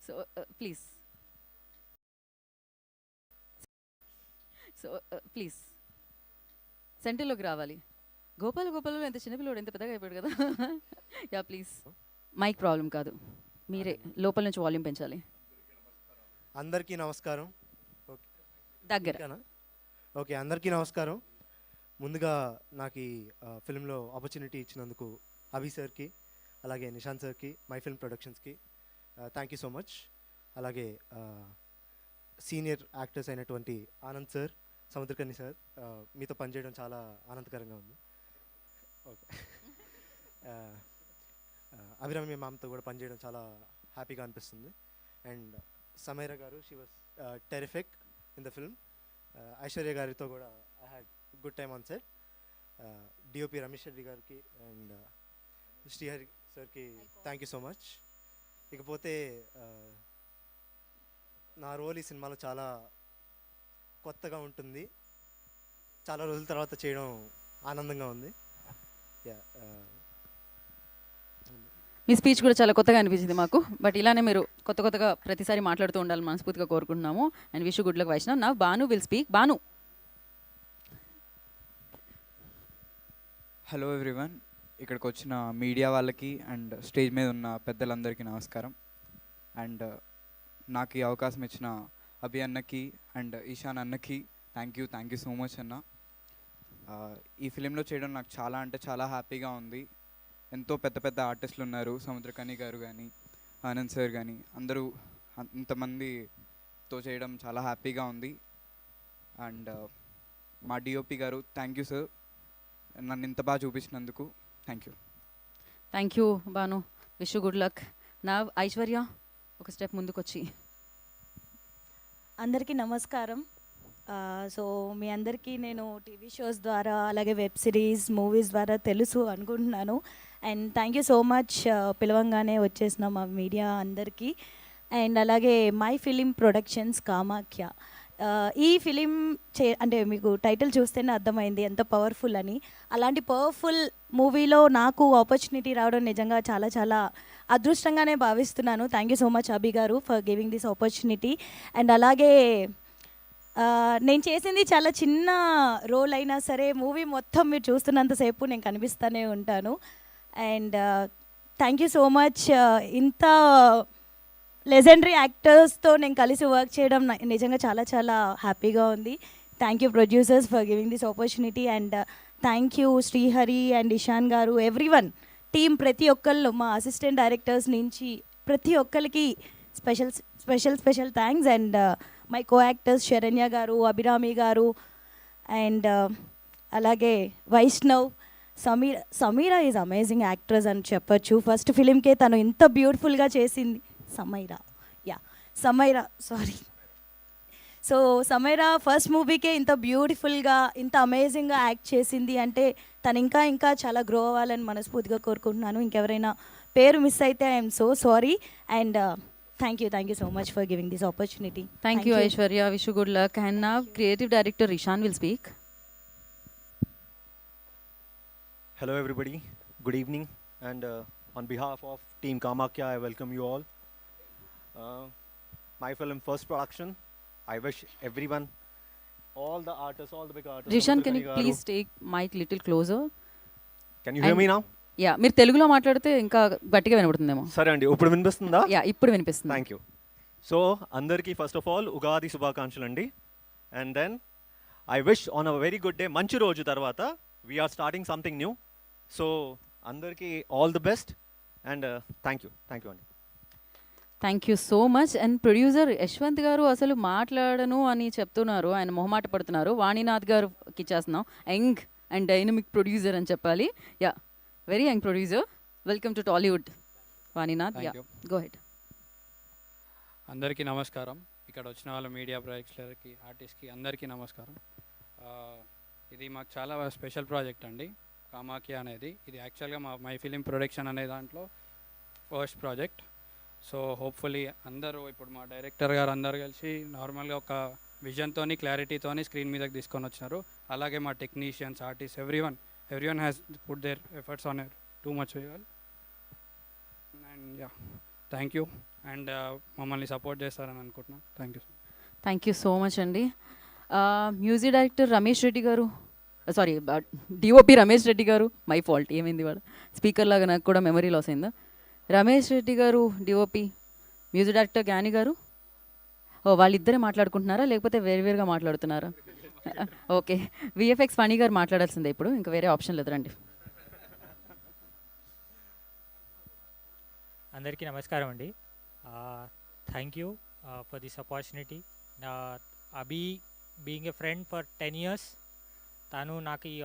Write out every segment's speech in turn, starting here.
So please so please సెంటర్లోకి రావాలి. గోపాలలో ఎంత చిన్నపిల్లడు ఎంత పెద్దగా అయిపోయాడు కదా. Yeah please. మైక్ ప్రాబ్లం కాదు, మీరే లోపల నుంచి వాల్యూమ్ పెంచాలి. అందరికీ నమస్కారం. దగ్గర ఓకే, అందరికీ నమస్కారం. ముందుగా నాకు ఈ ఫిల్మ్లో ఆపర్చునిటీ ఇచ్చినందుకు అభి సార్కి, అలాగే నిశాంత్ సార్కి, మై ఫిల్మ్ ప్రొడక్షన్స్కి థ్యాంక్ యూ సో మచ్. అలాగే సీనియర్ యాక్టర్స్ అయినటువంటి ఆనంద్ సార్, సముద్రకని సార్, మీతో పనిచేయడం చాలా ఆనందకరంగా ఉంది. ఓకే, అభిరామి మ్యామ్తో కూడా పనిచేయడం చాలా హ్యాపీగా అనిపిస్తుంది. అండ్ సమైరా గారు, she was terrific in the film. Aishwarya గారితో కూడా I had good time on set. DOP Ramesh Reddy గారికి అండ్ శ్రీహరి సార్కి థ్యాంక్ యూ సో మచ్. ఇకపోతే నా రోల్ ఈ సినిమాలో చాలా కొత్తగా ఉంటుంది, చాలా రోజుల తర్వాత చేయడం ఆనందంగా ఉంది. మీ స్పీచ్ కూడా చాలా కొత్తగా అనిపించింది మాకు. బట్ ఇలానే మీరు కొత్తగా ప్రతిసారి మాట్లాడుతూ ఉండాలని మనస్ఫూర్తిగా కోరుకుంటున్నాము. And wish good luck Vaishnav. నా Bhanu will speak. Bhanu. Hello everyone, ఇక్కడికి వచ్చిన మీడియా వాళ్ళకి అండ్ స్టేజ్ మీద ఉన్న పెద్దలందరికీ నమస్కారం. అండ్ నాకు ఈ అవకాశం ఇచ్చిన అభి అన్నకి అండ్ ఈశాన్ అన్నకి థ్యాంక్ యూ సో మచ్ అన్న. ఈ ఫిలింలో చేయడం నాకు చాలా అంటే చాలా హ్యాపీగా ఉంది. ఎంతో పెద్ద ఆర్టిస్టులు ఉన్నారు, సముద్రకని గారు కానీ, ఆనంద్ సార్ కానీ, అందరూ ఇంతమందితో చేయడం చాలా హ్యాపీగా ఉంది. అండ్ మా డిఓపి గారు థ్యాంక్ యూ సార్, నన్ను ఇంత బాగా చూపించినందుకు thank you. Bhanu, wish good luck. నా ఐశ్వర్య ఒక స్టెప్ ముందుకొచ్చి. అందరికీ నమస్కారం. సో మీ అందరికీ నేను టీవీ షోస్ ద్వారా అలాగే వెబ్ సిరీస్ మూవీస్ ద్వారా తెలుసు అనుకుంటున్నాను. And thank you so much పిలవంగానే వచ్చేసిన మా మీడియా అందరికీ. అండ్ అలాగే మై ఫిలిం ప్రొడక్షన్స్ కామాఖ్య. ఈ ఫిలిం అంటే మీకు టైటిల్ చూస్తేనే అర్థమైంది ఎంత పవర్ఫుల్ అని. అలాంటి పవర్ఫుల్ మూవీలో నాకు ఆపర్చునిటీ రావడం నిజంగా చాలా చాలా అదృష్టంగానే భావిస్తున్నాను. థ్యాంక్ యూ సో మచ్ అభి గారు for giving this opportunity. And అలాగే నేను చేసింది చాలా చిన్న రోల్ అయినా సరే మూవీ మొత్తం మీరు చూస్తున్నంతసేపు నేను కనిపిస్తూనే ఉంటాను. And thank you so much. ఇంత లెజెండరీ యాక్టర్స్తో నేను కలిసి వర్క్ చేయడం నిజంగా చాలా చాలా హ్యాపీగా ఉంది. Thank you producers for giving this opportunity. And thank you Srihari and Ishan గారు, ఎవ్రీవన్ టీమ్, ప్రతి ఒక్కళ్ళు, మా అసిస్టెంట్ డైరెక్టర్స్ నుంచి ప్రతి ఒక్కరికి special thanks. And my co actors Saranya garu, Abhirami garu, and అలాగే Vaishnav, Sameera is amazing actress అని చెప్పచ్చు. ఫస్ట్ ఫిలింకే తను ఇంత బ్యూటిఫుల్గా చేసింది. సమీరా సో సమీరా ఫస్ట్ మూవీకే ఇంత బ్యూటిఫుల్గా ఇంత అమేజింగ్గా యాక్ట్ చేసింది అంటే తను ఇంకా చాలా గ్రో అవ్వాలని మనస్ఫూర్తిగా కోరుకుంటున్నాను. ఇంకెవరైనా పేరు మిస్ అయితే I'm so sorry. And thank you so much for giving this opportunity. Thank you Aishwarya, wish good luck. And నా creative director Ishan will speak. Hello everybody, good evening, and on behalf of Team Kamakhya, I welcome you all. My film first production. I wish everyone, all the artists, all the big artists. Rishan, can you please take mic little closer? Can you hear me now? Yeah, మీరు తెలుగులో మాట్లాడితే ఇంకా గట్టిగా వినబడుతుందేమో. సరే అండి, ఇప్పుడు వినిపిస్తుందా? Yeah, ఇప్పుడు వినిపిస్తుంది. Thank you. సో అందరికీ ఫస్ట్ ఆఫ్ ఆల్ ఉగాది శుభాకాంక్షలు అండి. And then I wish on a very good day, మంచి రోజు తర్వాత we are starting something new. So అందరికీ all the best and thank you అండి. Thank you so much. And producer Yashwant గారు అసలు మాట్లాడను అని చెప్తున్నారు, ఆయన మొహమాట పడుతున్నారు. వాణినాథ్ గారికి ఇచ్చేస్తున్నాం, యంగ్ అండ్ డైనమిక్ ప్రొడ్యూసర్ అని చెప్పాలి. Yeah, very young producer. Welcome to Tollywood Vaninath. Yeah, go ahead. అందరికీ నమస్కారం. ఇక్కడ వచ్చిన వాళ్ళ మీడియా ప్రేక్షకులకి, ఆర్టిస్ట్కి అందరికీ నమస్కారం. ఇది మాకు చాలా స్పెషల్ ప్రాజెక్ట్ అండి, కామాఖ్య అనేది. ఇది యాక్చువల్గా మై ఫిలిం ప్రొడక్షన్ అనే దాంట్లో ఫస్ట్ ప్రాజెక్ట్. సో హోప్ఫుల్లీ అందరూ, ఇప్పుడు మా డైరెక్టర్ గారు అందరు కలిసి నార్మల్గా ఒక విజన్తోని, క్లారిటీతోని స్క్రీన్ మీదకి తీసుకొని వచ్చినారు. అలాగే మా technicians, artist, everyone has put their efforts on it too much well. And yeah, thank you. And మమ్మల్ని సపోర్ట్ చేస్తారని అనుకుంటున్నాను. Thank you. Thank you so much అండి. మ్యూజిక్ డైరెక్టర్ రమేష్ రెడ్డి గారు, సారీ డిఓపి రమేష్ రెడ్డి గారు, మై ఫాల్ట్, ఏమైంది వాడు స్పీకర్ లాగా నాకు కూడా మెమరీ లాస్ అయిందా. రమేష్ రెడ్డి గారు డిఓపి, మ్యూజిక్ డైరెక్టర్ జ్ఞాని గారు, వాళ్ళిద్దరే మాట్లాడుకుంటున్నారా లేకపోతే వేరువేరుగా మాట్లాడుతున్నారా? ఓకే, విఎఫ్ఎక్స్ ఫణి గారు మాట్లాడాల్సిందే ఇప్పుడు, ఇంకా వేరే ఆప్షన్ లేదు, రండి. అందరికీ నమస్కారం అండి. Thank you for this opportunity. Abhi being a friend for 10 years, తను నాకు ఈ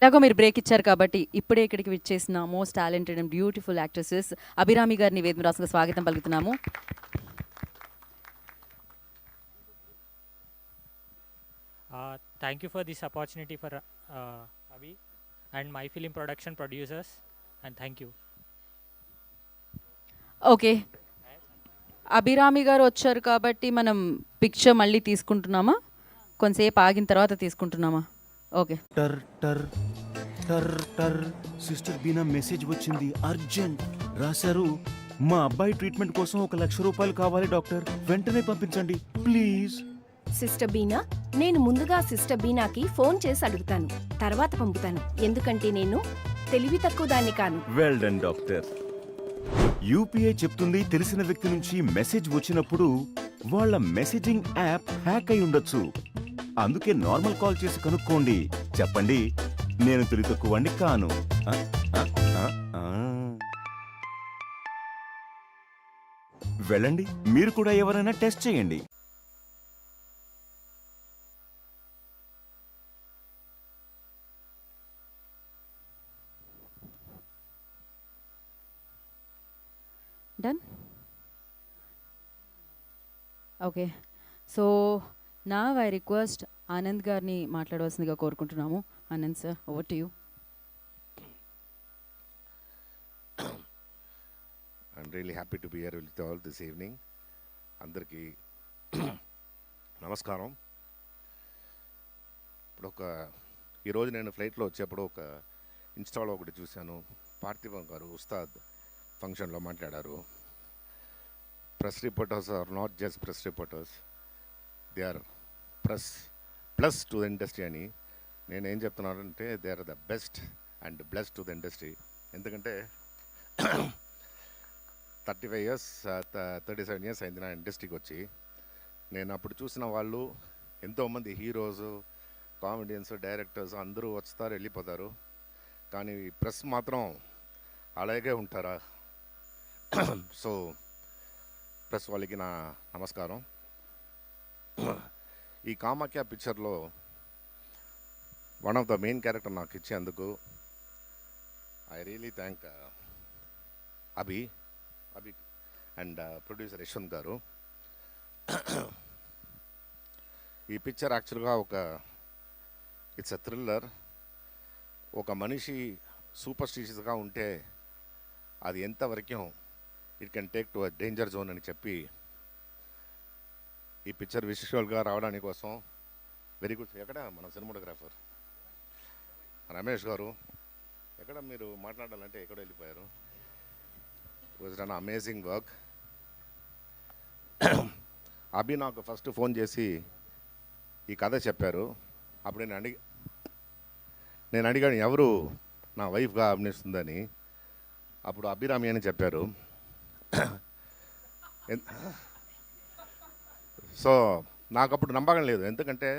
ఎలాగో మీరు బ్రేక్ ఇచ్చారు కాబట్టి ఇప్పుడే ఇక్కడికి విచ్చేసిన most talented and beautiful actresses Abhirami గారిని వేదిక రాసుగా స్వాగతం పలుకుతున్నాము. Thank you for this opportunity for Abhi and my film production producers, and thank you. Okay, Abhirami గారు వచ్చారు కాబట్టి మనం పిక్చర్ మళ్ళీ తీసుకుంటున్నామా, కొంతసేపు ఆగిన తర్వాత తీసుకుంటున్నామా? ఓకే. టర్ టర్ టర్ టర్ సిస్టర్ బీనా మెసేజ్ వచ్చింది, అర్జెంట్ రాశారు. మా అబ్బాయి ట్రీట్మెంట్ కోసం 1,00,000 రూపాయలు కావాలి డాక్టర్, వెంటనే పంపించండి ప్లీజ్. సిస్టర్ బీనా, నేను ముందుగా సిస్టర్ బీనాకి ఫోన్ చేసి అడుగుతాను, తర్వాత పంపుతాను, ఎందుకంటే నేను తెలివి తక్కువ దాన్ని కాను. Well done doctor. యూపీఐ చెప్తుంది తెలిసిన వ్యక్తి నుంచి మెసేజ్ వచ్చినప్పుడు వాళ్ళ మెసేజింగ్ యాప్ హ్యాక్ అయి ఉండొచ్చు. అందుకే నార్మల్ కాల్ చేసి కనుక్కోండి. చెప్పండి, నేను తెలివి తక్కువని కాను. వెళ్ళండి, మీరు కూడా ఎవరైనా టెస్ట్ చేయండి. డన్. ఓకే, సో నా ఐ రిక్వెస్ట్ ఆనంద్ గారిని మాట్లాడవలసిందిగా కోరుకుంటున్నాము. Anand sir, over to you. I'm really happy to be here with you all this evening. అందరికీ నమస్కారం. ఇప్పుడు ఈరోజు నేను ఫ్లైట్లో వచ్చేప్పుడు ఒక ఇన్స్టాలో ఒకటి చూశాను. పార్థివం గారు ఉస్తాద్ ఫంక్షన్లో మాట్లాడారు. Press reporters are not just press reporters, they are plus to the industry అని. నేనేం చెప్తున్నానంటే they are the best and bless to the industry. ఎందుకంటే 37 years అయింది నా ఇండస్ట్రీకి వచ్చి. నేను అప్పుడు చూసిన వాళ్ళు ఎంతోమంది హీరోస్, కామెడియన్స్, డైరెక్టర్స్ అందరూ వస్తారు వెళ్ళిపోతారు, కానీ ప్రెస్ మాత్రం అలాగే ఉంటారా? సో ప్రెస్ వాళ్ళకి నా నమస్కారం. ఈ కామాఖ్య పిక్చర్లో one of the main character నాకు ఇచ్చేందుకు I really thank Abhi and producer Yashwant గారు. ఈ పిక్చర్ యాక్చువల్గా ఇట్స్ అ థ్రిల్లర్. ఒక మనిషి సూపర్ స్టిషియస్గా ఉంటే అది ఎంతవరకు it can take to a danger zone అని చెప్పి ఈ పిక్చర్ విజువల్గా రావడానికి కోసం వెరీ గుడ్. ఎక్కడ మన సినిమాటోగ్రాఫర్ రమేష్ గారు, ఎక్కడ మీరు మాట్లాడాలంటే ఎక్కడ వెళ్ళిపోయారు? Was done amazing work. Abhi నాకు ఫస్ట్ ఫోన్ చేసి ఈ కథ చెప్పారు. అప్పుడు నేను అడిగాను ఎవరు నా వైఫ్గా అభినయిస్తుందని. అప్పుడు అభిరామి అని చెప్పారు. సో నాకు అప్పుడు నమ్మకం లేదు, ఎందుకంటే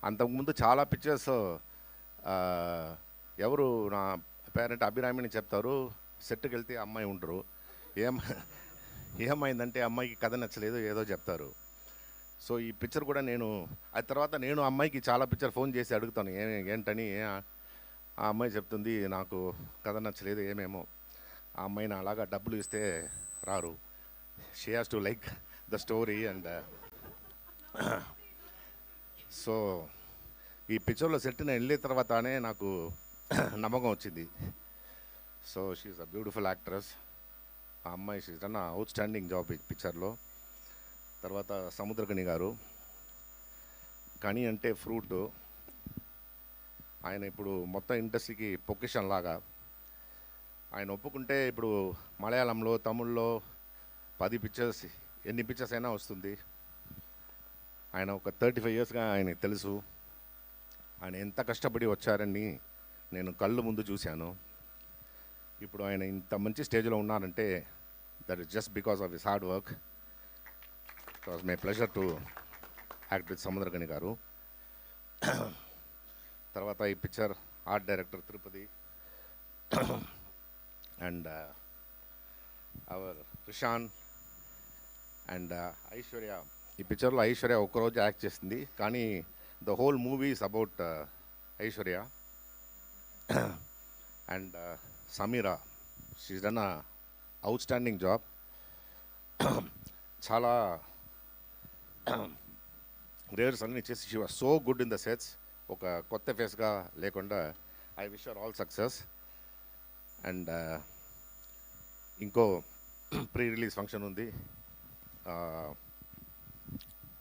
అంతకుముందు చాలా పిక్చర్స్ ఎవరు నా పేరెంట్ అభిరామిని చెప్తారు, సెట్కి వెళ్తే అమ్మాయి ఉండరు, ఏమైందంటే అమ్మాయికి కథ నచ్చలేదు ఏదో చెప్తారు. సో ఈ పిక్చర్ కూడా ఆ తర్వాత నేను అమ్మాయికి చాలా పిక్చర్ ఫోన్ చేసి అడుగుతాను ఏంటని. ఆ అమ్మాయి చెప్తుంది నాకు కథ నచ్చలేదు ఏమేమో. ఆ అమ్మాయిని అలాగా డబ్బులు ఇస్తే రారు, she has to like the story. And so ఈ పిక్చర్లో సెట్ నేను వెళ్ళిన తర్వాతనే నాకు నమ్మకం వచ్చింది. So she's a beautiful actress. ఆ అమ్మాయి she's done outstanding job ఈ పిక్చర్లో. తర్వాత సముద్రకని గారు, కని అంటే ఫ్రూట్, ఆయన ఇప్పుడు మొత్తం ఇండస్ట్రీకి పొకిషన్ లాగా. ఆయన ఒప్పుకుంటే ఇప్పుడు మలయాళంలో, తమిళ్లో 10 పిక్చర్స్, ఎన్ని పిక్చర్స్ అయినా వస్తుంది. ఆయన ఒక 35 ఇయర్స్గా ఆయనకు తెలుసు. ఆయన ఎంత కష్టపడి వచ్చారని నేను కళ్ళు ముందు చూశాను. ఇప్పుడు ఆయన ఇంత మంచి స్టేజ్లో ఉన్నారంటే that is just because of his hard work. It was my pleasure to act with Samuthirakani గారు. తర్వాత ఈ picture art director Tirupati and hour Rishan and Aishwarya. ఈ పిక్చర్లో ఐశ్వర్య ఒక్కరోజు యాక్ట్ చేసింది, కానీ the whole movie is about Aishwarya. And Sameera, she's done a outstanding job. చాలా రేర్స్ అన్నీ చేసి she was so good in the sets. ఒక కొత్త ఫేస్గా లేకుండా I wish are all success. And ఇంకో ప్రీ రిలీజ్ ఫంక్షన్ ఉంది,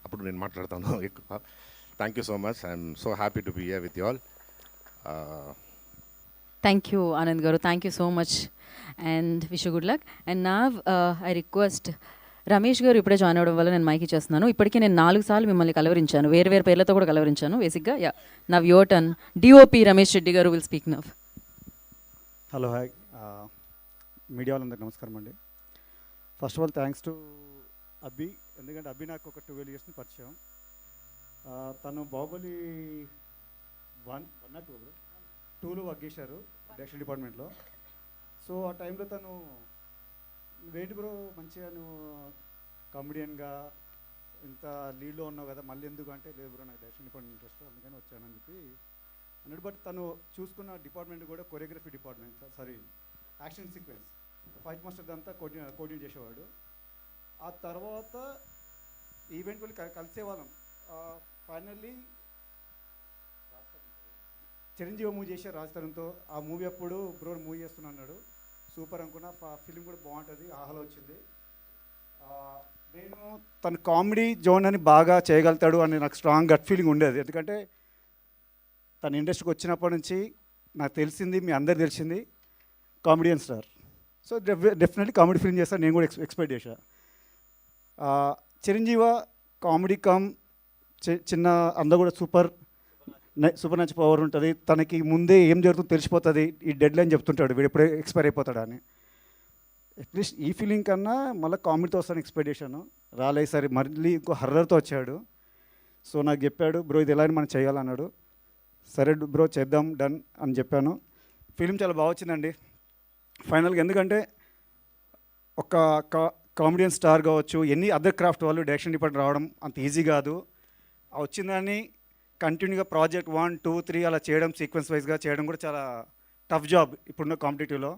అప్పుడు నేను మాట్లాడతాను ఎక్కువ. Thank you so much. I'm so happy to be here with you all. Thank you Anand గారు, thank you so much and wish you good luck. And నా I request Ramesh గారు ఇప్పుడే జాయిన్ అవ్వడం వల్ల నేను మైక్ ఇచ్చేస్తున్నాను. ఇప్పటికీ నేను 4 సార్లు మిమ్మల్ని కలవరించాను, వేరు వేరు పేర్లతో కూడా కలవరించాను బేసిక్గా. Yeah, now your turn. DOP Ramesh Reddy గారు will speak now. Hello, hi media వాళ్ళందరికీ నమస్కారం అండి. First of all thanks to Abbi, ఎందుకంటే అబ్బి నాకు ఒక 12 ఇయర్స్ని పరిచయం. తను బాహుబలి 1 వర్క్ చేశారు డైరెక్షన్ డిపార్ట్మెంట్లో. సో ఆ టైంలో తను వెయిట్ బ్రో మంచిగా నువ్వు కామెడియన్గా ఇంత లీడ్లో ఉన్నావు కదా, మళ్ళీ ఎందుకు అంటే లేదు బ్రో నాకు డైరెక్షన్ డిపార్ట్మెంట్ ఇంట్రెస్ట్, అందుకని వచ్చానని చెప్పి అన్నాడు. బట్ తను చూసుకున్న డిపార్ట్మెంట్ కూడా choreography department, action sequence, fight master అంతా కోఆర్డినేట్ చేసేవాడు. ఆ తర్వాత ఈవెంట్ వెళ్ళి కలిసేవాళ్ళం. ఫైనల్లీ చిరంజీవి మూవీ చేశారు రాజతరంతో. ఆ మూవీ అప్పుడు బ్రో మూవీ చేస్తున్నా అన్నాడు. సూపర్ అనుకున్నా, ఫిలిం కూడా బాగుంటుంది, ఆహ్లా వచ్చింది. నేను తన కామెడీ జోన్ అని బాగా చేయగలుగుతాడు అని నాకు స్ట్రాంగ్ గట్ ఫీలింగ్ ఉండేది. ఎందుకంటే తన ఇండస్ట్రీకి వచ్చినప్పటి నుంచి నాకు తెలిసింది, మీ అందరికి తెలిసింది comedian star. So definitely comedy film చేస్తాను నేను కూడా ఎక్స్పెక్ట్ చేశా. చిరంజీవి కామెడీ కమ్ చిన్న అందరూ కూడా సూపర్ నచ్చి పవర్ ఉంటుంది. తనకి ముందే ఏం జరుగుతుందో తెలిసిపోతుంది. ఈ డెడ్ లైన్ చెప్తుంటాడు వీడు ఎప్పుడే ఎక్స్పైర్ అయిపోతాడా అని. అట్లీస్ట్ ఈ ఫీలింగ్ కన్నా మళ్ళీ కామెడీతో వస్తాను ఎక్స్పెక్ట్ చేశాను. రాలేదు, సరే మళ్ళీ ఇంకో హర్రర్తో వచ్చాడు. సో నాకు చెప్పాడు బ్రో ఇది ఎలా మనం చేయాలన్నాడు. సరే బ్రో చేద్దాం డన్ అని చెప్పాను. ఫిలిం చాలా బాగా వచ్చిందండి ఫైనల్గా. ఎందుకంటే ఒక కామెడియన్ స్టార్ కావచ్చు, ఎన్ని అదర్ క్రాఫ్ట్ వాళ్ళు డైరెక్షన్ డిపార్ట్మెంట్ రావడం అంత ఈజీ కాదు. ఆ వచ్చిందాన్ని కంటిన్యూగా ప్రాజెక్ట్ 1, 2, 3 అలా చేయడం, సీక్వెన్స్ వైజ్గా చేయడం కూడా చాలా టఫ్ జాబ్ ఇప్పుడున్న కాంపిటేటివ్లో.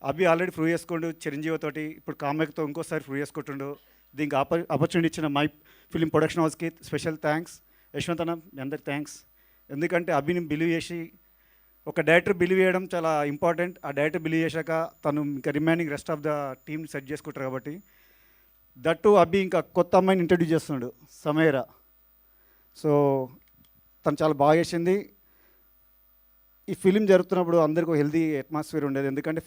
అభి ఆల్రెడీ ప్రూవ్ చేసుకుంటూ చిరంజీవితోటి, ఇప్పుడు కామెక్తో ఇంకోసారి ప్రూవ్ చేసుకుంటుండు. దీనికి ఆపర్చునిటీ ఇచ్చిన మై ఫిలిం ప్రొడక్షన్ హౌస్కి స్పెషల్ థ్యాంక్స్. యశ్వంత్ అన్న మీ అందరికి థ్యాంక్స్. ఎందుకంటే అభిని బిలీవ్ చేసి, ఒక డైరెక్టర్ బిలీవ్ చేయడం చాలా ఇంపార్టెంట్. ఆ డైరెక్టర్ బిలీవ్ చేశాక తను ఇంకా remaining rest of the team set చేసుకుంటారు కాబట్టి. దట్టు అభి ఇంకా కొత్త అమ్మాయిని ఇంట్రడ్యూస్ చేస్తున్నాడు, సమేరా. సో తను చాలా బాగా చేసింది. ఈ ఫిలిం జరుగుతున్నప్పుడు అందరికీ ఒక హెల్దీ అట్మాస్ఫియర్ ఉండేది. ఎందుకంటే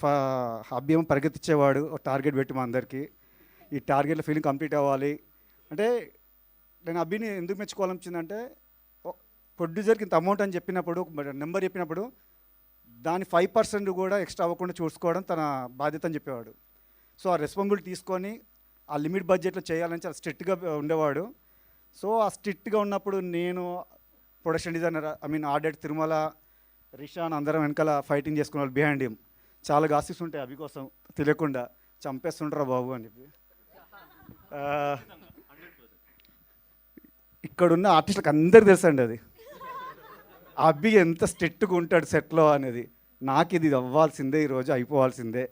అభి ఏమో పరిగెత్తిచ్చేవాడు ఒక టార్గెట్ పెట్టి మా అందరికీ, ఈ టార్గెట్లో ఫిలిం కంప్లీట్ అవ్వాలి అంటే. నేను అభిని ఎందుకు మెచ్చుకోవాలనిపించిందంటే, ప్రొడ్యూసర్కి ఇంత అమౌంట్ అని చెప్పినప్పుడు, నెంబర్ చెప్పినప్పుడు దాని 5% కూడా ఎక్స్ట్రా అవ్వకుండా చూసుకోవడం తన బాధ్యత అని చెప్పేవాడు. సో ఆ రెస్పాన్సిబిలిటీ తీసుకొని ఆ లిమిట్ బడ్జెట్లో చేయాలని చాలా స్ట్రిక్ట్గా ఉండేవాడు. సో ఆ స్ట్రిక్ట్గా ఉన్నప్పుడు నేను production designer, order Tirumala, Rishan అందరం వెనకాల ఫైటింగ్ చేసుకునే వాళ్ళు బిహైండ్ హిమ్. చాలా గాసిప్స్ ఉంటాయి అవి కోసం, తెలియకుండా చంపేస్తుంటారా బాబు అని చెప్పి. ఇక్కడున్న ఆర్టిస్టులకు అందరికీ తెలుసండి అది, అబ్బి ఎంత స్ట్రిక్ట్గా ఉంటాడు సెట్లో అనేది. నాకు ఇది అవ్వాల్సిందే, ఈరోజు అయిపోవాల్సిందే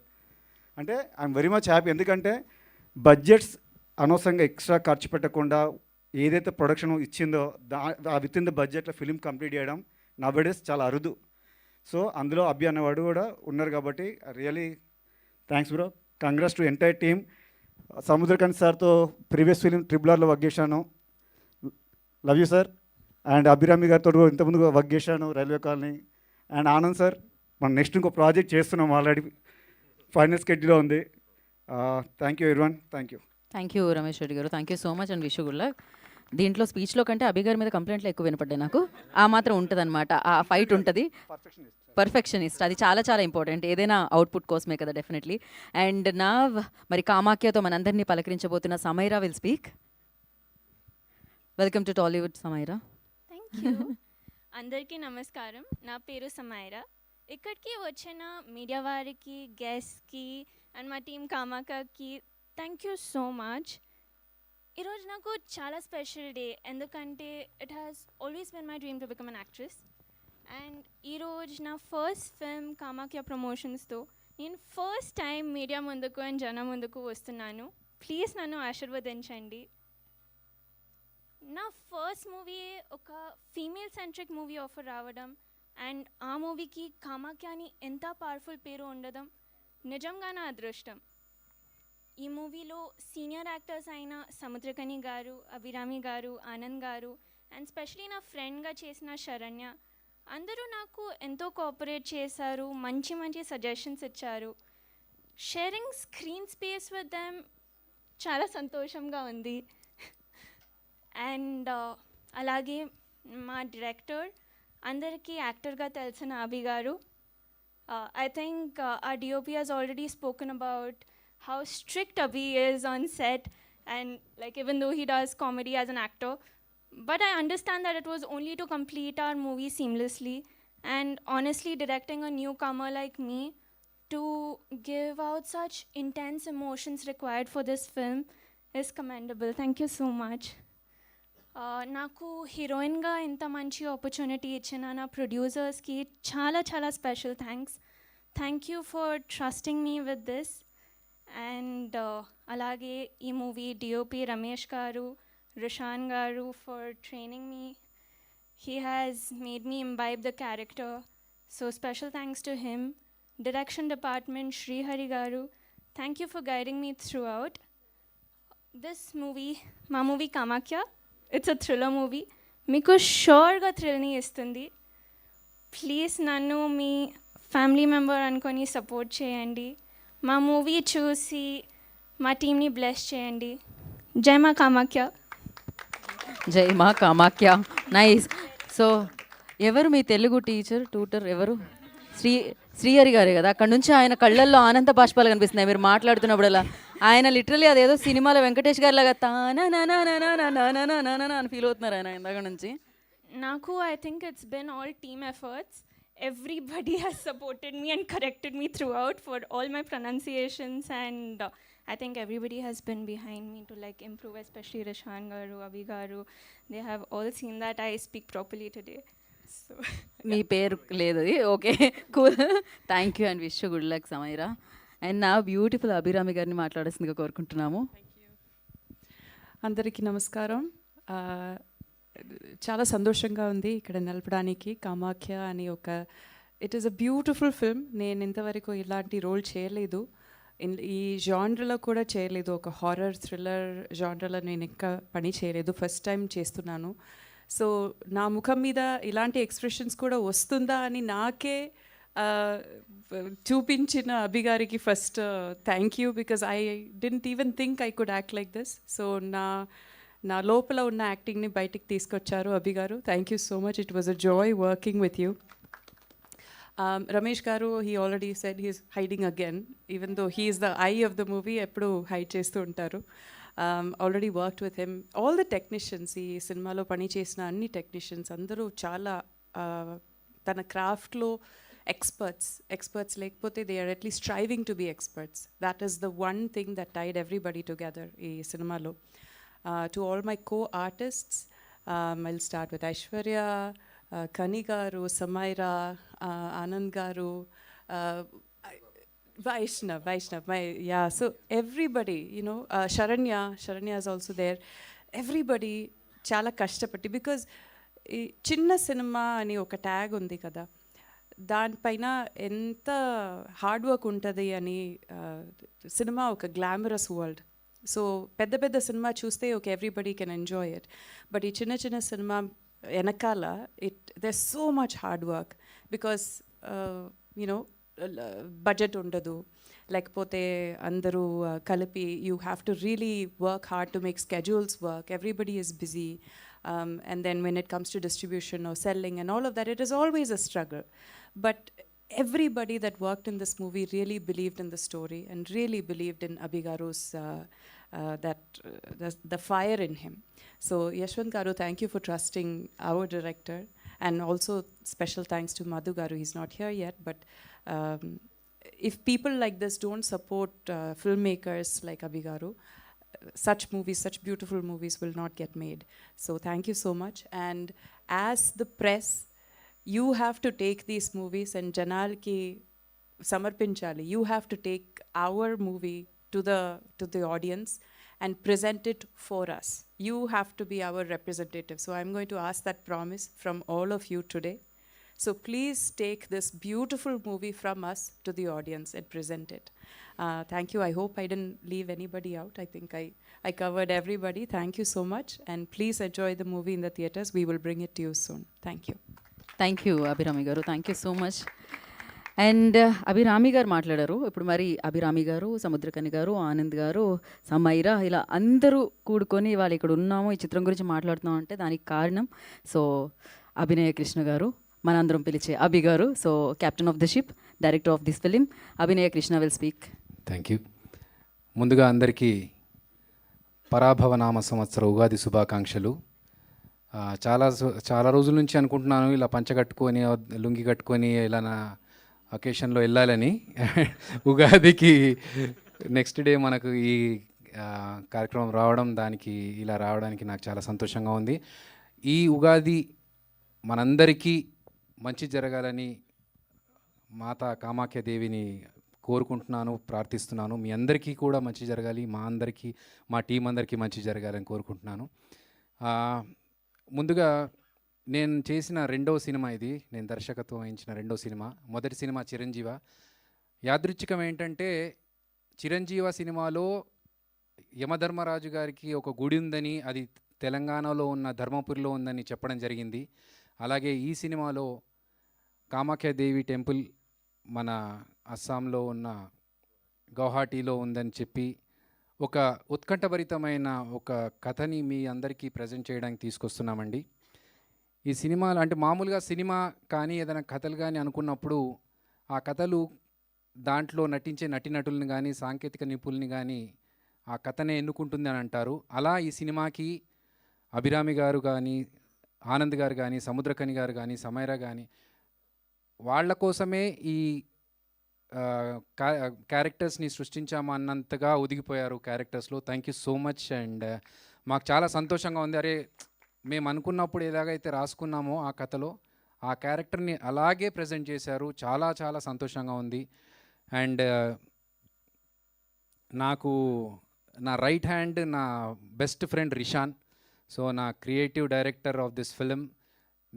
అంటే ఐఎమ్ వెరీ మచ్ హ్యాపీ. ఎందుకంటే బడ్జెట్స్ అనవసరంగా ఎక్స్ట్రా ఖర్చు పెట్టకుండా ఏదైతే ప్రొడక్షన్ ఇచ్చిందో విత్ ఇన్ ద బడ్జెట్లో ఫిలిం కంప్లీట్ చేయడం నవడేస్ చాలా అరుదు. సో అందులో అబ్బి అన్నవాడు కూడా ఉన్నారు కాబట్టి really thanks bro. Congrats to entire team. Samudrakanth సార్తో ప్రీవియస్ ఫిలిం RRRలో వర్క్ చేశాను, love you sir. And Abhirami గారితో ఇంతకుముందు వర్క్ చేశాను railway colony. And Anand sir, మనం నెక్స్ట్ ఇంకో ప్రాజెక్ట్ చేస్తున్నాం, ఆల్రెడీ ఫైనల్ స్కెడ్యూల్లో ఉంది. Thank you everyone, thank you. Thank you Ramesh Reddy గారు, thank you so much and wish good luck. దీంట్లో స్పీచ్లో కంటే అభి గారి మీద కంప్లైంట్లు ఎక్కువ వినపడ్డాయి నాకు. ఆ మాత్రం ఉంటుంది అనమాట, ఆ ఫైట్ ఉంటుంది. పర్ఫెక్షనిస్ట్, అది చాలా చాలా ఇంపార్టెంట్ ఏదైనా అవుట్పుట్ కోసమే కదా, డెఫినెట్లీ. అండ్ నా మరి కామాఖ్యతో మనందరినీ పలకరించబోతున్న Samaira will speak. Welcome to Tollywood Samaira. Thank you. అందరికీ నమస్కారం, నా పేరు సమైరా. ఇక్కడికి వచ్చిన మీడియా వారికి, గెస్ట్కి అండ్ మా టీం కామాఖ్యకి థ్యాంక్ యూ సో మచ్. ఈరోజు నాకు చాలా స్పెషల్ డే, ఎందుకంటే it has always been my dream to become an actress. And ఈరోజు నా ఫస్ట్ ఫిల్మ్ కామాఖ్య ప్రమోషన్స్తో నేను ఫస్ట్ టైం మీడియా ముందుకు అండ్ జనం ముందుకు వస్తున్నాను. ప్లీజ్ నన్ను ఆశీర్వదించండి. నా ఫస్ట్ మూవీ ఒక ఫీమేల్ సెంట్రిక్ మూవీ ఆఫర్ రావడం అండ్ ఆ మూవీకి కామాఖ్య అని ఎంత పవర్ఫుల్ పేరు ఉండడం నిజంగా నా అదృష్టం. ఈ మూవీలో సీనియర్ యాక్టర్స్ అయిన సముద్రకని గారు, అభిరామి గారు, ఆనంద్ గారు అండ్ స్పెషలీ నా ఫ్రెండ్గా చేసిన శరణ్య అందరూ నాకు ఎంతో కోఆపరేట్ చేశారు, మంచి మంచి సజెషన్స్ ఇచ్చారు. Sharing screen space with them చాలా సంతోషంగా ఉంది. అండ్ అలాగే మా డైరెక్టర్ అందరికీ యాక్టర్గా తెలిసిన అభి గారు. I think our DOP has already spoken about how strict Abhi is on set, and like even though he does comedy as an actor, but I understand that it was only to complete our movie seamlessly. And honestly, directing a newcomer like me to give out such intense emotions required for this film is commendable. Thank you so much. నాకు హీరోయిన్గా ఇంత మంచి opportunity ఇచ్చిన నా ప్రొడ్యూసర్స్కి చాలా చాలా special thanks. Thank you for trusting me with this. And అలాగే ఈ మూవీ డిఓపి రమేష్ గారు, రిషాన్ గారు for training me. He has made me imbibe the character, so special thanks to him. Direction department Srihari గారు, thank you for guiding me throughout. This movie, మా movie Kamakhya, it's a thriller movie. మీకు షూర్గా థ్రిల్ని ఇస్తుంది. Please నన్ను మీ family member అనుకొని support చేయండి. మా మూవీ చూసి మా టీంని బ్లెస్ చేయండి. జై మా కామాఖ్య. జై మా కామాఖ్య. నైస్. సో ఎవరు మీ తెలుగు టీచర్ ట్యూటర్ ఎవరు? శ్రీహరి గారే కదా. అక్కడ నుంచి ఆయన కళ్ళల్లో ఆనంద బాష్పాలు కనిపిస్తున్నాయి మీరు మాట్లాడుతున్నప్పుడు. అలా ఆయన లిటరలీ అదేదో సినిమాలో వెంకటేష్ గారి లాగా అని ఫీల్ అవుతున్నారు ఆయన ఇందాక నుంచి. నాకు I think it's been all team efforts. Everybody has supported me and corrected me throughout for all my pronunciations, and I think everybody has been behind me to like improve, especially Rishan garu, Abhi garu. They have all seen that I speak properly today. So మీ పేరు లేదు, okay cool. Thank you and wish good luck Samaira. And నా beautiful Abhirami గారిని మాట్లాడాల్సిందిగా కోరుకుంటున్నాము. అందరికీ నమస్కారం. చాలా సంతోషంగా ఉంది ఇక్కడ నిలపడానికి. కామాఖ్య అని ఒక it is a beautiful film. నేను ఇంతవరకు ఇలాంటి రోల్ చేయలేదు, ఈ జానర్లో కూడా చేయలేదు. ఒక హారర్ థ్రిల్లర్ జానర్లో నేను ఇంకా పని చేయలేదు, ఫస్ట్ టైం చేస్తున్నాను. సో నా ముఖం మీద ఇలాంటి ఎక్స్ప్రెషన్స్ కూడా వస్తుందా అని నాకే చూపించిన అభి గారికి first thank you, because I didn't even think I could act like this. So నా లోపల ఉన్న యాక్టింగ్ని బయటికి తీసుకొచ్చారు Abhi garu. Thank you so much. It was a joy working with you. Ramesh garu, he already said he's hiding again, even though he is the eye of the movie. ఎప్పుడు hide చేస్తూ ఉంటారు. Already worked with him. All the technicians, ఈ సినిమాలో పనిచేసిన అన్ని technicians అందరూ చాలా తన క్రాఫ్ట్లో experts లేకపోతే they are at least striving to be experts. That is the one thing that tied everybody together ఈ సినిమాలో. To all my co-artists, I'll start with Aishwarya, Kani garu, Samaira, Anand garu, Vaishnav, so everybody, you know, Sharanya is also there. Everybody chala kashtapatti, because chinna cinema ani oka tag undi kada, దానిపైన ఎంత hard work ఉంటుంది అని. Cinema ఒక glamorous world. So పెద్ద పెద్ద సినిమా చూస్తే okay everybody can enjoy it, but ఈ చిన్న చిన్న సినిమా వెనకాల there so much hard work. because budget ఉండదు, లేకపోతే అందరూ కలిపి you have to really work hard to make schedules work, everybody is busy, and then when it comes to distribution or selling and all of that, it is always a struggle. But everybody that worked in this movie really believed in the story and really believed in Abhi Garu's the fire in him. So Yashwant Garu, thank you for trusting our director, and also special thanks to Madhu Garu. He's not here yet, but if people like this don't support filmmakers like Abhi Garu, such movies, such beautiful movies will not get made. So thank you so much. And as the press, you have to take these movies and Janal ki samarpinchali. You have to take our movie to the audience and present it for us. You have to be our representative. So I'm going to ask that promise from all of you today. So please take this beautiful movie from us to the audience and present it. Thank you. I hope I didn't leave anybody out. I think I covered everybody. Thank you so much. And please enjoy the movie in the theatres. We will bring it to you soon. Thank you. Thank you Abhirami garu, thank you so much. And Abhirami garu మాట్లాడారు. ఇప్పుడు మరి అభిరామి గారు, సముద్రకని గారు, ఆనంద్ గారు, సమైరా, ఇలా అందరూ కూడుకొని వాళ్ళు ఇక్కడ ఉన్నాము, ఈ చిత్రం గురించి మాట్లాడుతున్నాం అంటే దానికి కారణం సో అభినయ కృష్ణ గారు, మనందరం పిలిచే అభి గారు. So captain of the ship, director of this film, Abhinaya Krishna will speak. Thank you. ముందుగా అందరికీ పరాభవనామ సంవత్సర ఉగాది శుభాకాంక్షలు. చాలా రోజుల నుంచి అనుకుంటున్నాను ఇలా పంచ కట్టుకొని లుంగి కట్టుకొని ఇలా నా అకేషన్లో వెళ్ళాలని. ఉగాదికి నెక్స్ట్ డే మనకు ఈ కార్యక్రమం రావడం, దానికి ఇలా రావడానికి నాకు చాలా సంతోషంగా ఉంది. ఈ ఉగాది మనందరికీ మంచి జరగాలని మాతా కామాఖ్యదేవిని కోరుకుంటున్నాను, ప్రార్థిస్తున్నాను. మీ అందరికీ కూడా మంచి జరగాలి, మా టీం అందరికీ మంచి జరగాలని కోరుకుంటున్నాను. ముందుగా నేను చేసిన రెండవ సినిమా ఇది, నేను దర్శకత్వం వహించిన రెండవ సినిమా. మొదటి సినిమా చిరంజీవ. యాదృచ్ఛికం ఏంటంటే చిరంజీవ సినిమాలో యమధర్మరాజు గారికి ఒక గుడి ఉందని, అది తెలంగాణలో ఉన్న ధర్మపురిలో ఉందని చెప్పడం జరిగింది. అలాగే ఈ సినిమాలో కామాఖ్యాదేవి టెంపుల్ మన అస్సాంలో ఉన్న గౌహాటీలో ఉందని చెప్పి ఒక ఉత్కంఠభరితమైన ఒక కథని మీ అందరికీ ప్రజెంట్ చేయడానికి తీసుకొస్తున్నామండి. ఈ సినిమాలు అంటే మామూలుగా సినిమా కానీ ఏదైనా కథలు కానీ అనుకున్నప్పుడు ఆ కథలు దాంట్లో నటించే నటీనటుల్ని కానీ సాంకేతిక నిపుణుల్ని కానీ ఆ కథనే ఎన్నుకుంటుంది అని అంటారు. అలా ఈ సినిమాకి అభిరామి గారు కానీ, ఆనంద్ గారు కానీ, సముద్రకని గారు కానీ, సమైరా కానీ వాళ్ళ కోసమే ఈ క్యారెక్టర్స్ని సృష్టించామన్నంతగా ఒదిగిపోయారు క్యారెక్టర్స్లో. Thank you so much. And మాకు చాలా సంతోషంగా ఉంది. అరే మేము అనుకున్నప్పుడు ఎలాగైతే రాసుకున్నామో ఆ కథలో ఆ క్యారెక్టర్ని అలాగే ప్రజెంట్ చేశారు. చాలా చాలా సంతోషంగా ఉంది. అండ్ నాకు నా రైట్ హ్యాండ్, నా బెస్ట్ ఫ్రెండ్ రిషాన్. సో నా creative director of this film.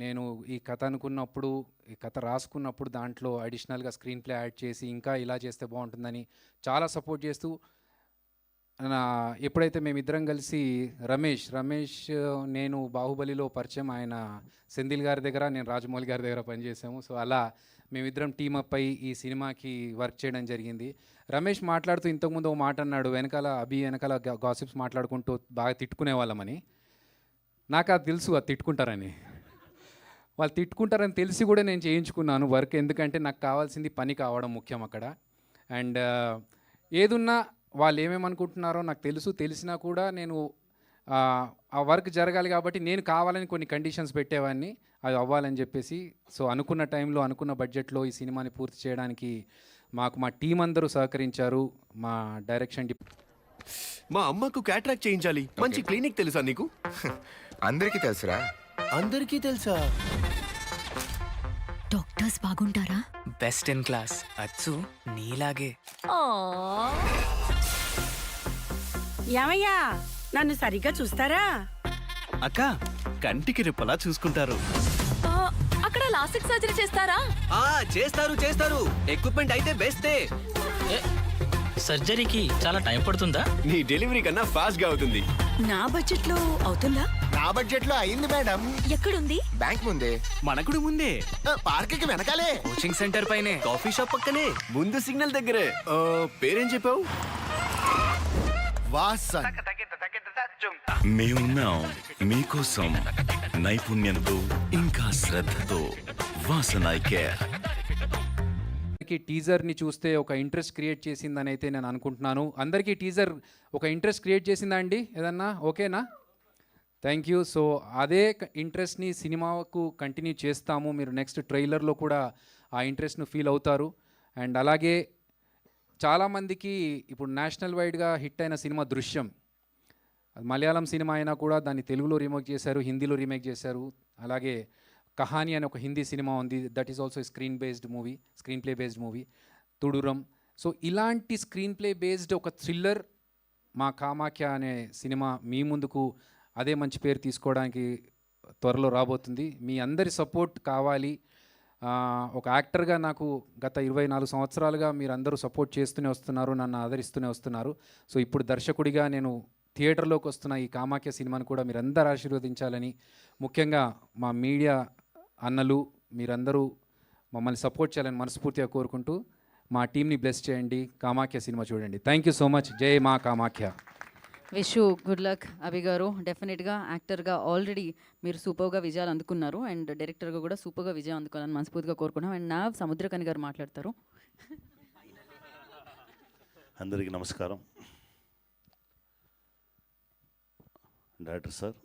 నేను ఈ కథ అనుకున్నప్పుడు, ఈ కథ రాసుకున్నప్పుడు దాంట్లో అడిషనల్గా స్క్రీన్ ప్లే యాడ్ చేసి ఇంకా ఇలా చేస్తే బాగుంటుందని చాలా సపోర్ట్ చేస్తూ ఎప్పుడైతే మేమిద్దరం కలిసి రమేష్ నేను బాహుబలిలో పరిచయం, ఆయన సెంధిల్ గారి దగ్గర, నేను రాజమౌళి గారి దగ్గర పనిచేసాము. సో అలా మేమిద్దరం టీమప్ అయి ఈ సినిమాకి వర్క్ చేయడం జరిగింది. రమేష్ మాట్లాడుతూ ఇంతకుముందు ఒక మాట అన్నాడు, వెనకాల గాసిప్స్ మాట్లాడుకుంటూ బాగా తిట్టుకునే వాళ్ళమని. నాకు అది తెలుసు, అది తిట్టుకుంటారని. వాళ్ళు తిట్టుకుంటారని తెలిసి కూడా నేను చేయించుకున్నాను వర్క్. ఎందుకంటే నాకు కావాల్సింది పని కావడం ముఖ్యం అక్కడ. అండ్ ఏదున్నా వాళ్ళు ఏమేమనుకుంటున్నారో నాకు తెలిసినా కూడా నేను ఆ వర్క్ జరగాలి కాబట్టి నేను కావాలని కొన్ని కండిషన్స్ పెట్టేవాడిని, అవి అవ్వాలని చెప్పేసి. సో అనుకున్న టైంలో, అనుకున్న బడ్జెట్లో ఈ సినిమాని పూర్తి చేయడానికి మా టీం అందరూ సహకరించారు. మా డైరెక్షన్ మా అమ్మకు క్యాట్రాక్ట్ చేయించాలి, మంచి క్లినిక్ తెలుసా నీకు? అందరికీ తెలుసురా. అందరికీ తెలుసా? డాక్టర్స్ బాగుంటారా? బెస్ట్ ఇన్ క్లాస్, అచ్చు నీలాగే. ఏమయ్యా, నన్ను సరిగ్గా చూస్తారా? అక్క, కంటికి రెప్పలా చూసుకుంటారు. అక్కడ లాస్టిక్ సర్జరీ చేస్తారా? చేస్తారు. ఎక్విప్మెంట్ అయితే బెస్టే. సర్జరీకి చాలా టైం పడుతుందా? నీ డెలివరీ కన్నా ఫాస్ట్ గా అవుతుంది. నా బడ్జెట్ లో అవుతుందా? నా బడ్జెట్ లో అయింది మేడం. ఎక్కడుంది? బ్యాంక్ ముందే. మనకుడు ముందే. పార్క్ కి వెనకాలే. కోచింగ్ సెంటర్ పైనే. కాఫీ షాప్ పక్కనే. ముందు సిగ్నల్ దగ్గరే. పేరేం చెప్పావు? వాసన్. మేమున్నాం మీకోసం నైపుణ్యంతో ఇంకా శ్రద్ధతో వాసన కేర్. టీజర్ని చూస్తే ఒక ఇంట్రెస్ట్ క్రియేట్ చేసిందని అయితే నేను అనుకుంటున్నాను. అందరికీ టీజర్ ఒక ఇంట్రెస్ట్ క్రియేట్ చేసిందా అండి? ఏదన్నా ఓకేనా? Thank you. సో అదే ఇంట్రెస్ట్ని సినిమాకు కంటిన్యూ చేస్తాము. మీరు నెక్స్ట్ ట్రైలర్లో కూడా ఆ ఇంట్రెస్ట్ను ఫీల్ అవుతారు. అండ్ అలాగే చాలామందికి ఇప్పుడు నేషనల్ వైడ్గా హిట్ అయిన సినిమా దృశ్యం, అది మలయాళం సినిమా అయినా కూడా దాన్ని తెలుగులో రీమేక్ చేశారు, హిందీలో రీమేక్ చేశారు. అలాగే కహాని అనే ఒక హిందీ సినిమా ఉంది, that is also screenplay based movie తుడురం. సో ఇలాంటి స్క్రీన్ ప్లే బేస్డ్ ఒక థ్రిల్లర్ మా కామాఖ్య అనే సినిమా మీ ముందుకు అదే మంచి పేరు తీసుకోవడానికి త్వరలో రాబోతుంది. మీ అందరి సపోర్ట్ కావాలి. ఒక యాక్టర్గా నాకు గత 24 సంవత్సరాలుగా మీరు అందరూ సపోర్ట్ చేస్తూనే వస్తున్నారు, నన్ను ఆదరిస్తూనే వస్తున్నారు. సో ఇప్పుడు దర్శకుడిగా నేను థియేటర్లోకి వస్తున్న ఈ కామాఖ్య సినిమాను కూడా మీరందరూ ఆశీర్వదించాలని, ముఖ్యంగా మా మీడియా అన్నలు మీరందరూ మమ్మల్ని సపోర్ట్ చేయాలని మనస్ఫూర్తిగా కోరుకుంటూ మా టీంని బ్లెస్ చేయండి. కామాఖ్య సినిమా చూడండి. Thank you so much. జై మా Kamakhya. Wish you good luck Abhi garu. డెఫినెట్గా యాక్టర్గా ఆల్రెడీ మీరు సూపర్గా విజయాలు అందుకున్నారు అండ్ డైరెక్టర్గా కూడా సూపర్గా విజయం అందుకోవాలని మనస్ఫూర్తిగా కోరుకున్నాం. అండ్ నా సముద్రకని గారు మాట్లాడతారు. అందరికీ నమస్కారం. Director sir,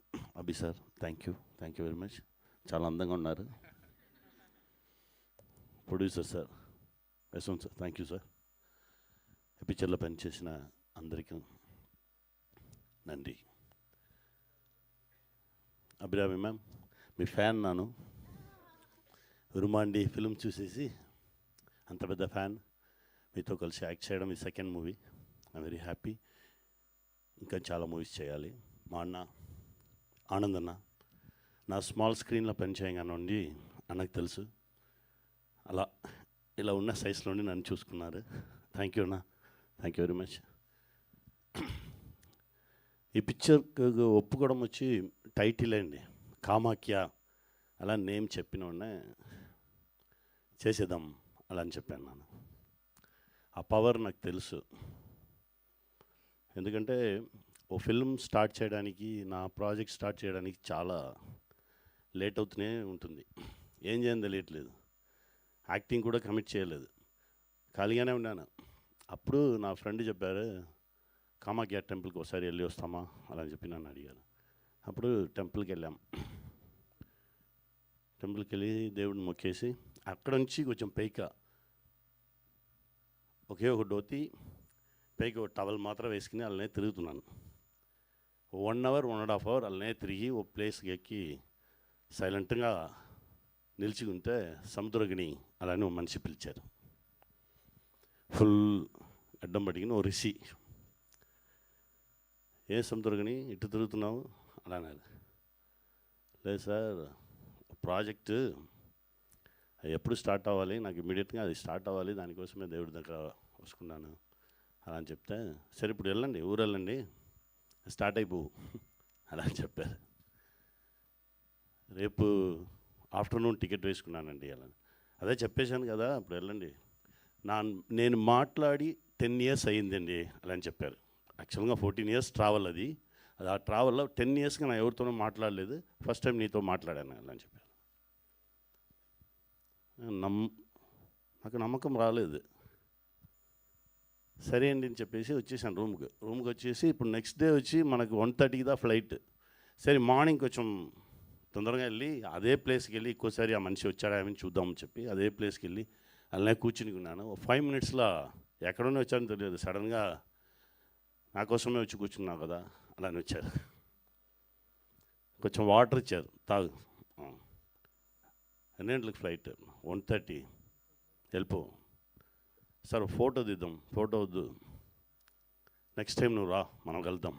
Abhi sir, thank you very much. చాలా అందంగా ఉన్నారు. Producer sir, Yashwant sir, thank you sir. ఈ పిక్చర్లో పనిచేసిన అందరికీ నండి. అభిరామి మ్యామ్, మీ ఫ్యాన్ నాను. ఉరుమాండి ఫిల్మ్ చూసేసి అంత పెద్ద ఫ్యాన్. మీతో కలిసి యాక్ట్ చేయడం ఈ second movie. I very happy. ఇంకా చాలా మూవీస్ చేయాలి. మా అన్న ఆనంద్ అన్న నా స్మాల్ స్క్రీన్లో పనిచేయగానండి అన్నకు తెలుసు. అలా ఇలా ఉన్న సైజులోనే నన్ను చూసుకున్నారు. థ్యాంక్ యూ అన్న, థ్యాంక్ యూ వెరీ మచ్. ఈ పిక్చర్ ఒప్పుకోవడం వచ్చి టైటిల్ అండి, కామాఖ్య. అలా నేమ్ చెప్పిన వెంటనే చేసేద్దాం అలా అని చెప్పాను నేను. ఆ పవర్ నాకు తెలుసు. ఎందుకంటే ఓ ఫిల్మ్ స్టార్ట్ చేయడానికి, నా ప్రాజెక్ట్ స్టార్ట్ చేయడానికి చాలా లేట్ అవుతూనే ఉంటుంది. ఏం చేయని తెలియట్లేదు. యాక్టింగ్ కూడా కమిట్ చేయలేదు, ఖాళీగానే ఉన్నాను. అప్పుడు నా ఫ్రెండ్ చెప్పారు, కామాఖ్య టెంపుల్కి ఒకసారి వెళ్ళి వస్తామా అలా అని చెప్పి నన్ను అడిగారు. అప్పుడు టెంపుల్కి వెళ్ళాం. టెంపుల్కి వెళ్ళి దేవుడిని మొక్కేసి అక్కడ నుంచి కొంచెం ఒకే ఒక ధోతి పైకి ఒక టవల్ మాత్రం వేసుకుని అలానే తిరుగుతున్నాను. 1 hour 1.5 hour అలానే తిరిగి ఓ ప్లేస్కి ఎక్కి సైలెంట్గా నిలిచి ఉంటే సముద్రగిని అలానే ఓ మనిషి పిలిచారు. ఫుల్ అడ్డం పడిగిన ఓ రిషి. ఏ సముద్రగిని ఇటు తిరుగుతున్నావు అలా అన్నారు. లేదు సార్, ప్రాజెక్టు ఎప్పుడు స్టార్ట్ అవ్వాలి, నాకు ఇమీడియట్గా అది స్టార్ట్ అవ్వాలి, దానికోసమే దేవుడి దగ్గర వస్తున్నాను అలా అని చెప్తే, సరే ఇప్పుడు వెళ్ళండి, ఊరు వెళ్ళండి, స్టార్ట్ అయిపోవు అలా అని చెప్పారు. రేపు ఆఫ్టర్నూన్ టికెట్ వేసుకున్నానండి అలా. అదే చెప్పేశాను కదా, అప్పుడు వెళ్ళండి. నేను మాట్లాడి 10 years అయ్యిందండి అలా అని చెప్పారు. యాక్చువల్గా 14 years ట్రావెల్ అది. ఆ ట్రావెల్లో 10 yearsగా నా ఎవరితోనూ మాట్లాడలేదు, ఫస్ట్ టైం నీతో మాట్లాడాను అలా అని చెప్పారు. నాకు నమ్మకం రాలేదు. సరే అండి అని చెప్పేసి వచ్చేసాను రూమ్కి వచ్చేసి, ఇప్పుడు నెక్స్ట్ డే వచ్చి మనకు 1:30దా ఫ్లైట్. సరే మార్నింగ్ కొంచెం తొందరగా వెళ్ళి అదే ప్లేస్కి వెళ్ళి ఇంకోసారి ఆ మనిషి వచ్చాడా ఏమని చూద్దామని చెప్పి అదే ప్లేస్కి వెళ్ళి అలానే కూర్చుని ఉన్నాను. 5 minutesలో ఎక్కడనే వచ్చానో తెలియదు, సడన్గా నా కోసమే వచ్చి కూర్చున్నావు కదా అలానే వచ్చారు. కొంచెం వాటర్ ఇచ్చారు, తాగు. ఎన్ని గంటలకు ఫ్లైట్? 1:30. వెళ్ళిపో సార్, ఫోటో దిద్దాం. ఫోటో వద్దు, నెక్స్ట్ టైం నువ్వు రా, మనం వెళ్దాం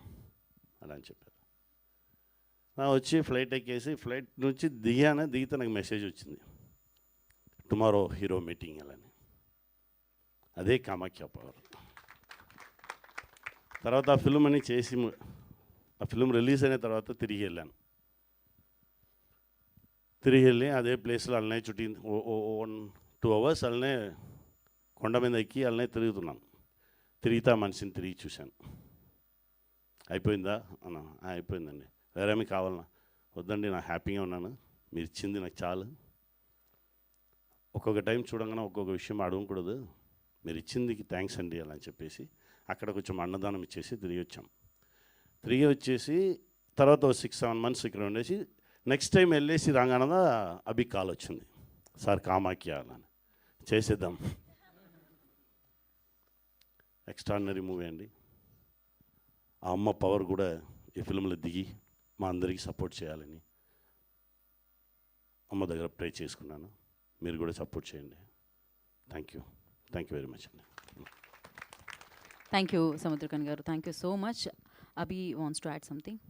అలా అని చెప్పారు. వచ్చి ఫ్లైట్ ఎక్కేసి ఫ్లైట్ నుంచి దిగితే నాకు మెసేజ్ వచ్చింది, టుమారో హీరో మీటింగ్ అలాని. అదే కామాఖ్య పవర్. తర్వాత ఆ ఫిల్మ్ అని చేసి ఆ ఫిల్మ్ రిలీజ్ అయిన తర్వాత తిరిగి వెళ్ళాను. తిరిగి వెళ్ళి అదే ప్లేస్లో అలానే 1-2 అవర్స్ అలానే కొండ మీద ఎక్కి అలానే తిరుగుతున్నాను. తిరిగితే ఆ మనిషిని తిరిగి చూశాను. అయిపోయిందా అన్న, అయిపోయిందండి. వేరేమి కావాలన్నా, వద్దండి నాకు హ్యాపీగా ఉన్నాను, మీరు ఇచ్చింది నాకు చాలు. ఒక్కొక్క టైం చూడంగానే ఒక్కొక్క విషయం అడగకూడదు, మీరు ఇచ్చిందికి థ్యాంక్స్ అండి అలా అని చెప్పేసి అక్కడ కొంచెం అన్నదానం ఇచ్చేసి తిరిగి వచ్చాం. తిరిగి వచ్చేసి తర్వాత 6-7 months ఇక్కడ ఉండేసి నెక్స్ట్ టైం వెళ్ళేసి రాగానే అభి కాల్ వచ్చింది, సార్ కామాఖ్య అని చేసేద్దాం. ఎక్స్ట్రాడినరీ మూవీ అండి. ఆ అమ్మ పవర్ కూడా ఈ ఫిల్మ్లో దిగి మా అందరికీ సపోర్ట్ చేయాలని అమ్మ దగ్గర ప్రే చేసుకున్నాను. మీరు కూడా సపోర్ట్ చేయండి. థ్యాంక్ యూ వెరీ మచ్ అండి. Thank you Samuthirakani garu, thank you so much. Abhi wants to add something.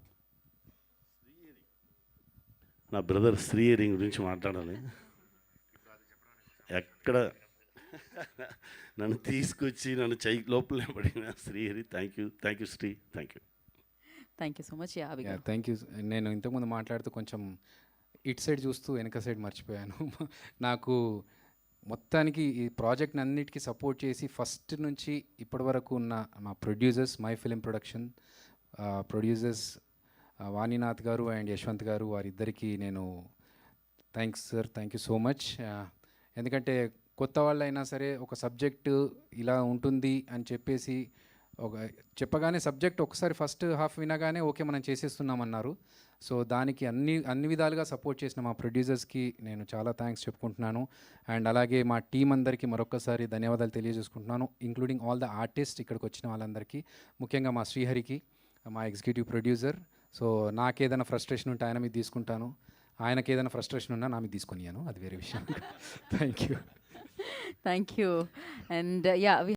నా బ్రదర్ శ్రీహరి గురించి మాట్లాడాలి. ఎక్కడ నన్ను తీసుకొచ్చి నన్ను లోపలే పడిన Srihari, thank you Sri, thank you so much. Thank you. నేను ఇంతకుముందు మాట్లాడుతూ కొంచెం ఇటు సైడ్ చూస్తూ వెనక సైడ్ మర్చిపోయాను. నాకు మొత్తానికి ఈ ప్రాజెక్ట్ని అన్నిటికీ సపోర్ట్ చేసి ఫస్ట్ నుంచి ఇప్పటి వరకు ఉన్న మా producers, my film production producers Vaninath garu and Yashwant garu, వారిద్దరికీ నేను thanks sir, thank you so much. ఎందుకంటే కొత్త వాళ్ళైనా సరే ఒక సబ్జెక్టు ఇలా ఉంటుంది అని చెప్పేసి చెప్పగానే సబ్జెక్ట్ ఒకసారి ఫస్ట్ హాఫ్ వినగానే ఓకే మనం చేసేస్తున్నామన్నారు. సో దానికి అన్ని విధాలుగా సపోర్ట్ చేసిన మా ప్రొడ్యూసర్స్కి నేను చాలా థ్యాంక్స్ చెప్పుకుంటున్నాను. అండ్ అలాగే మా టీం అందరికీ మరొకసారి ధన్యవాదాలు తెలియజేసుకుంటున్నాను, ఇంక్లూడింగ్ ఆల్ ద ఆర్టిస్ట్ ఇక్కడికి వచ్చిన వాళ్ళందరికీ, ముఖ్యంగా మా శ్రీహరికి, మా ఎగ్జిక్యూటివ్ ప్రొడ్యూసర్. సో నాకేదైనా ఫ్రస్ట్రేషన్ ఉంటే ఆయన మీద తీసుకుంటాను, ఆయనకి ఏదైనా ఫ్రస్ట్రేషన్ ఉన్నా నా మీద తీసుకొనియాను, అది వేరే విషయం. Thank you. Thank you. And yeah